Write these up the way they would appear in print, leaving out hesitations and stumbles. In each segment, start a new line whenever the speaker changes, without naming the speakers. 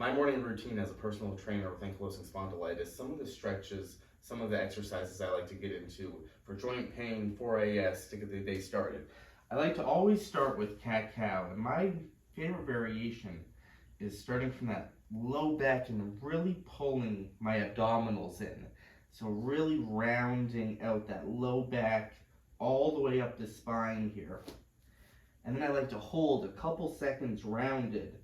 My morning routine as a personal trainer with ankylosing spondylitis, some of the stretches, some of the exercises I like to get into for joint pain, for AS, to get the day started. I like to always start with cat-cow, and my favorite variation is starting from that low back and really pulling my abdominals in. So really rounding out that low back all the way up the spine here. And then I like to hold a couple seconds rounded,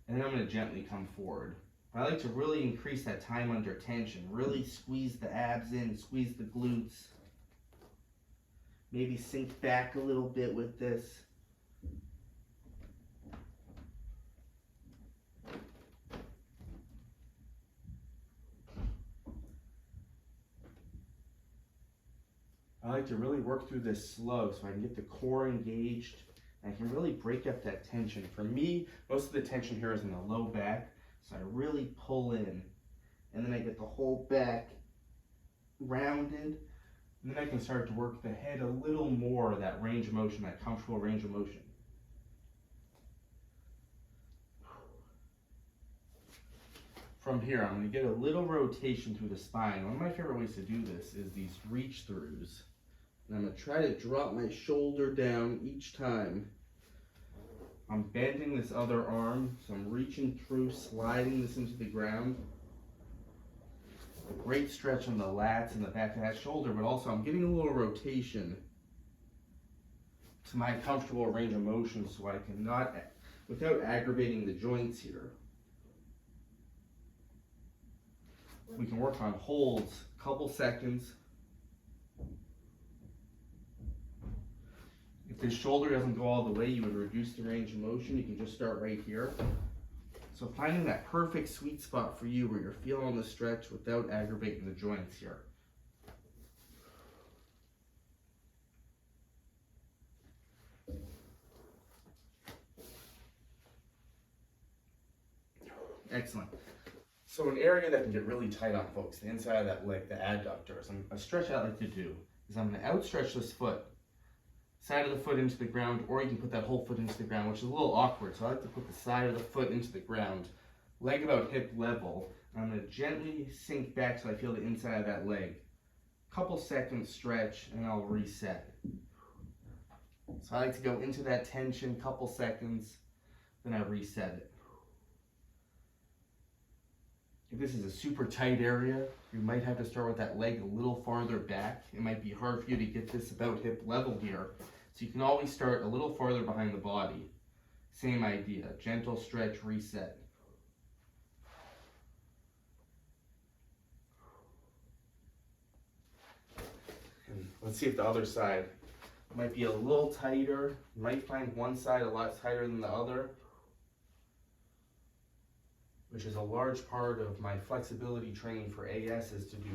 and then I'm going to gently come forward. I like to really increase that time under tension, really squeeze the abs in, squeeze the glutes. Maybe sink back a little bit with this. I like to really work through this slow so I can get the core engaged and I can really break up that tension. For me, most of the tension here is in the low back, so I really pull in and then I get the whole back rounded, and then I can start to work the head a little more, that range of motion, that comfortable range of motion. From here, I'm going to get a little rotation through the spine. One of my favorite ways to do this is these reach throughs. And I'm going to try to drop my shoulder down each time. I'm bending this other arm, so I'm reaching through, sliding this into the ground. A great stretch on the lats and the back of that shoulder, but also I'm getting a little rotation to my comfortable range of motion so I can not, without aggravating the joints here. We can work on holds, a couple seconds. If the shoulder doesn't go all the way, you would reduce the range of motion. You can just start right here. So finding that perfect sweet spot for you where you're feeling the stretch without aggravating the joints here. Excellent. So an area that can get really tight on folks, the inside of that leg, the adductor. So a stretch I like to do is I'm going to outstretch this foot, side of the foot into the ground, or you can put that whole foot into the ground, which is a little awkward. So I like to put the side of the foot into the ground, leg about hip level, and I'm going to gently sink back so I feel the inside of that leg. Couple seconds stretch, and I'll reset. So I like to go into that tension, couple seconds, then I reset it. If this is a super tight area, you might have to start with that leg a little farther back. It might be hard for you to get this about hip level here. So you can always start a little farther behind the body. Same idea, gentle stretch, reset. And let's see if the other side might be a little tighter. You might find one side a lot tighter than the other, which is a large part of my flexibility training for AS, is to do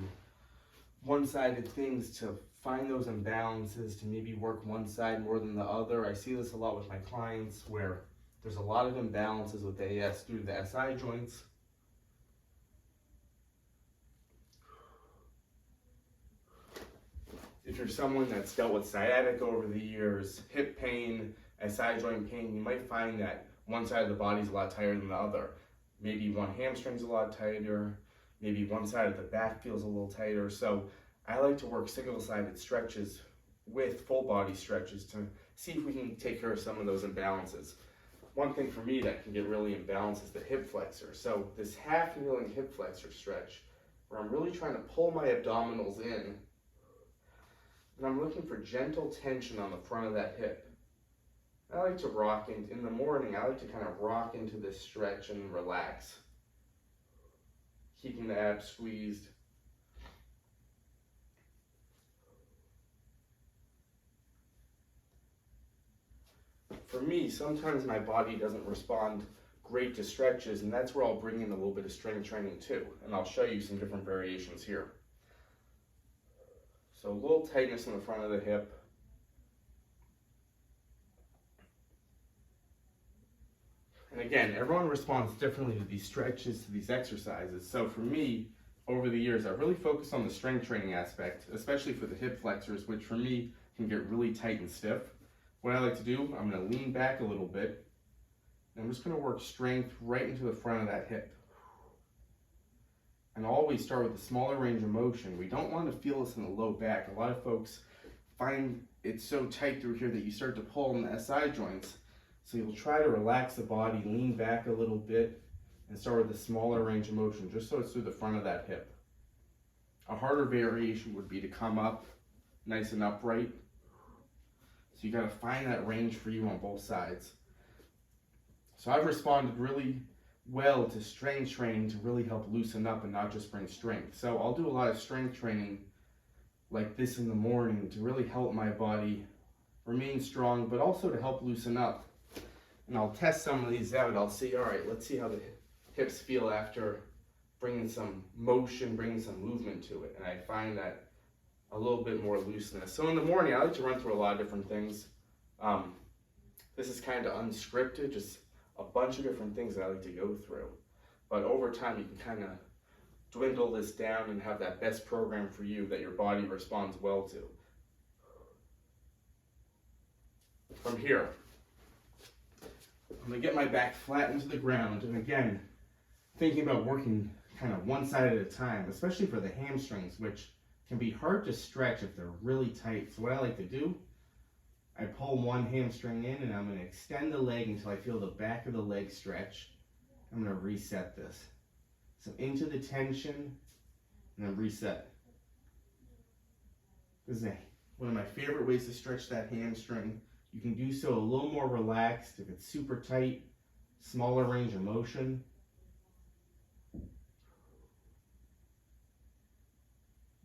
one-sided things to find those imbalances, to maybe work one side more than the other. I see this a lot with my clients where there's a lot of imbalances with AS due to the SI joints. If you're someone that's dealt with sciatica over the years, hip pain, SI joint pain, you might find that one side of the body is a lot tighter than the other. Maybe one hamstring's a lot tighter, maybe one side of the back feels a little tighter. So I like to work single-sided stretches with full body stretches to see if we can take care of some of those imbalances. One thing for me that can get really imbalanced is the hip flexor. So this half kneeling hip flexor stretch, where I'm really trying to pull my abdominals in, and I'm looking for gentle tension on the front of that hip. I like to rock in the morning, I like to kind of rock into this stretch and relax, keeping the abs squeezed. For me, sometimes my body doesn't respond great to stretches, and that's where I'll bring in a little bit of strength training too, and I'll show you some different variations here. So a little tightness in the front of the hip. And again, everyone responds differently to these stretches, to these exercises. So for me, over the years, I've really focused on the strength training aspect, especially for the hip flexors, which for me can get really tight and stiff. What I like to do, I'm going to lean back a little bit, And I'm just going to work strength right into the front of that hip. And always start with a smaller range of motion. We don't want to feel this in the low back. A lot of folks find it so tight through here that you start to pull in the SI joints. So you'll try to relax the body, lean back a little bit, and start with a smaller range of motion, just so it's through the front of that hip. A harder variation would be to come up nice and upright. So you got to find that range for you on both sides. So I've responded really well to strength training to really help loosen up and not just bring strength. So I'll do a lot of strength training like this in the morning to really help my body remain strong, but also to help loosen up. And I'll test some of these out. I'll see, all right, let's see how the hips feel after bringing some motion, bringing some movement to it. And I find that a little bit more looseness. So in the morning, I like to run through a lot of different things. This is kind of unscripted, just a bunch of different things that I like to go through. But over time, you can kind of dwindle this down and have that best program for you that your body responds well to. From here, I'm going to get my back flat into the ground. And again, thinking about working kind of one side at a time, especially for the hamstrings, which can be hard to stretch if they're really tight. So what I like to do, I pull one hamstring in and I'm going to extend the leg until I feel the back of the leg stretch. I'm going to reset this. So into the tension and then reset. This is one of my favorite ways to stretch that hamstring. You can do so a little more relaxed if it's super tight, smaller range of motion.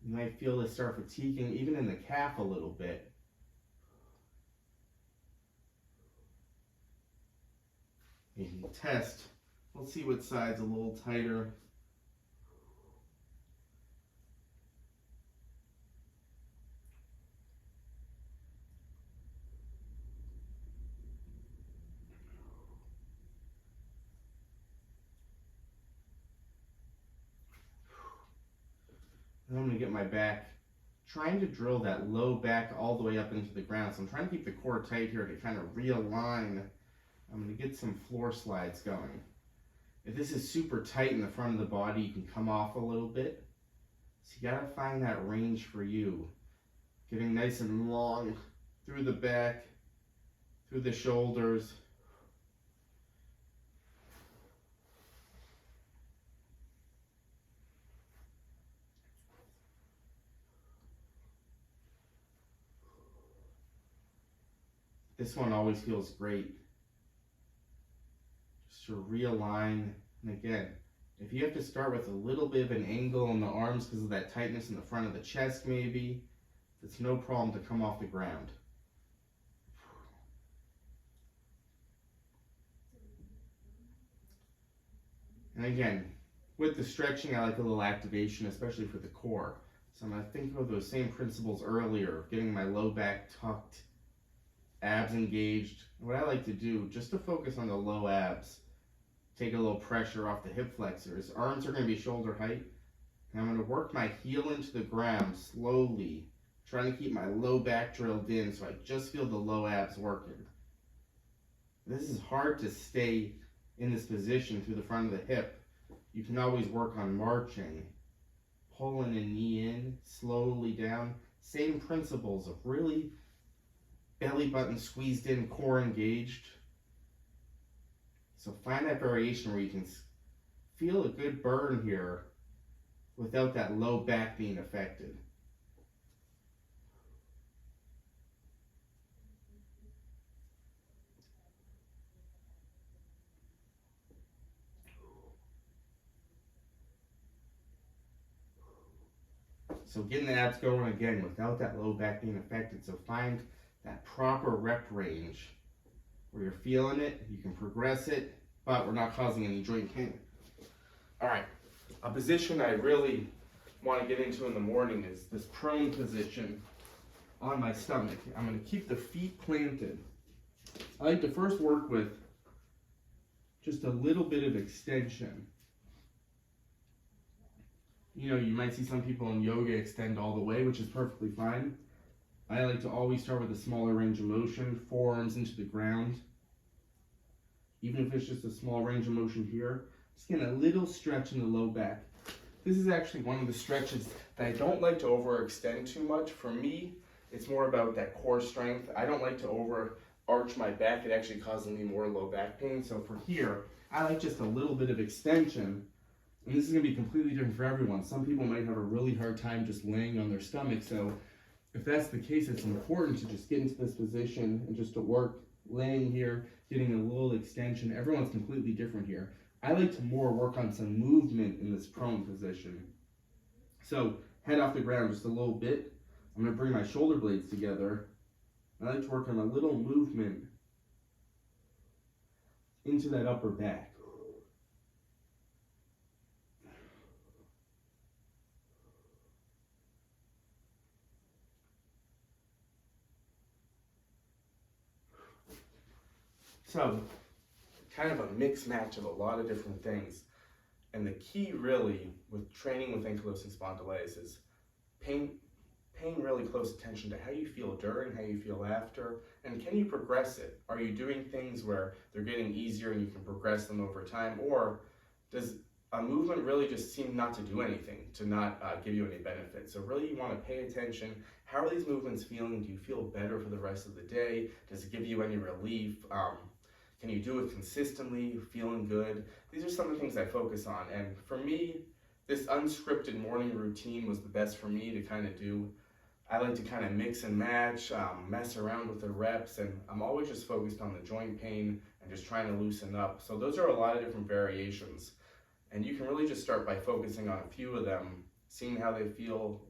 You might feel this start fatiguing even in the calf a little bit. You can test. Let's see what side's a little tighter. And I'm going to get my back, trying to drill that low back all the way up into the ground. So I'm trying to keep the core tight here to kind of realign. I'm going to get some floor slides going. If this is super tight in the front of the body, you can come off a little bit. So you got to find that range for you. Getting nice and long through the back, through the shoulders. This one always feels great. Just to realign. And again, if you have to start with a little bit of an angle in the arms because of that tightness in the front of the chest maybe, it's no problem to come off the ground. And again, with the stretching, I like a little activation, especially for the core. So I'm going to think of those same principles earlier, getting my low back tucked, abs engaged. What I like to do, just to focus on the low abs, take a little pressure off the hip flexors. Arms are going to be shoulder height. And I'm going to work my heel into the ground slowly, trying to keep my low back drilled in so I just feel the low abs working. This is hard to stay in this position through the front of the hip. You can always work on marching, pulling a knee in, slowly down. Same principles of really belly button squeezed in, core engaged. So find that variation where you can feel a good burn here without that low back being affected. So getting the abs going again without that low back being affected. So find that proper rep range where you're feeling it, you can progress it, but we're not causing any joint pain. All right, a position I really want to get into in the morning is this prone position on my stomach. I'm going to keep the feet planted. I like to first work with just a little bit of extension. You know, you might see some people in yoga extend all the way, which is perfectly fine. I like to always start with a smaller range of motion, forearms into the ground. even if it's just a small range of motion here. Just getting a little stretch in the low back. This is actually one of the stretches that I don't like to overextend too much. For me, it's more about that core strength. I don't like to overarch my back. It actually causes me more low back pain. So for here, I like just a little bit of extension. And this is gonna be completely different for everyone. Some people might have a really hard time just laying on their stomach. So if that's the case, it's important to just get into this position and just to work laying here, getting a little extension. Everyone's completely different here. I like to more work on some movement in this prone position. So head off the ground just a little bit. I'm going to bring my shoulder blades together. I like to work on a little movement into that upper back. So, kind of a mixed match of a lot of different things. And the key really with training with ankylosing spondylitis is paying really close attention to how you feel during, how you feel after, and can you progress it? Are you doing things where they're getting easier and you can progress them over time, or does a movement really just seem not to do anything, to not give you any benefit? So really you want to pay attention. How are these movements feeling? Do you feel better for the rest of the day? Does it give you any relief? Can you do it consistently, feeling good? These are some of the things I focus on. And for me, this unscripted morning routine was the best for me to kind of do. I like to kind of mix and match, mess around with the reps, and I'm always just focused on the joint pain and just trying to loosen up. So those are a lot of different variations. And you can really just start by focusing on a few of them, seeing how they feel,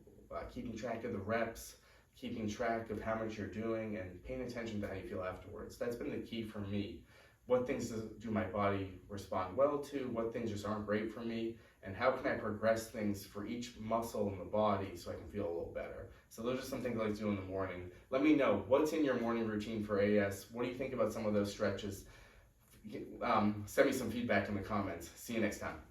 keeping track of the reps, keeping track of how much you're doing, and paying attention to how you feel afterwards. That's been the key for me. What things do my body respond well to? What things just aren't great for me? And how can I progress things for each muscle in the body so I can feel a little better? So those are some things I like to do in the morning. Let me know, what's in your morning routine for AS? What do you think about some of those stretches? Send me some feedback in the comments. See you next time.